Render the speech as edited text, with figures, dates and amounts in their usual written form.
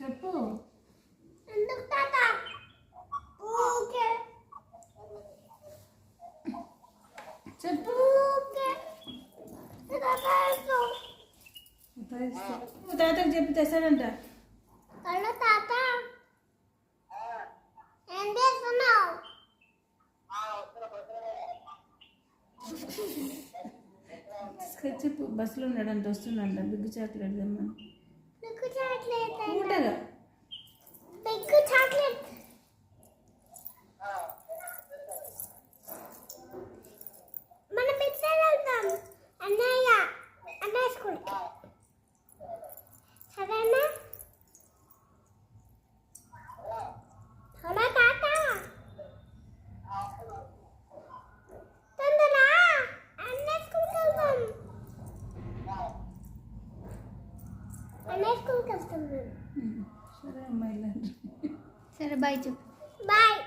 చెప్పు. ఎందుకు తాత ఓకే చెప్పు. ఓకే తాత నువ్వు తాతకు చెప్పి తెస్తాడంట. హలో తాత ఏం చేస్తున్నావు? చెప్పు. బస్సులో ఉన్నాడంట, వస్తున్నాడంట. బిగ్గు చాక్లెట్ తెమ్మని. బిగ్గు చాక్లెట్ ఊటగా బిగ్గు చాక్లెట్ మనం పిక్చర్ వెళ్తాం అన్నయ్య స్కూల్కి. సరేనా? హలో తాత తొందరగా అన్నయ్య స్కూల్కి వెళ్తాం. అన్నయ్య స్కూల్కి వెళ్తాం మేము. సరే అమ్మాయి. సరే బాయ్ చెప్పు. బాయ్.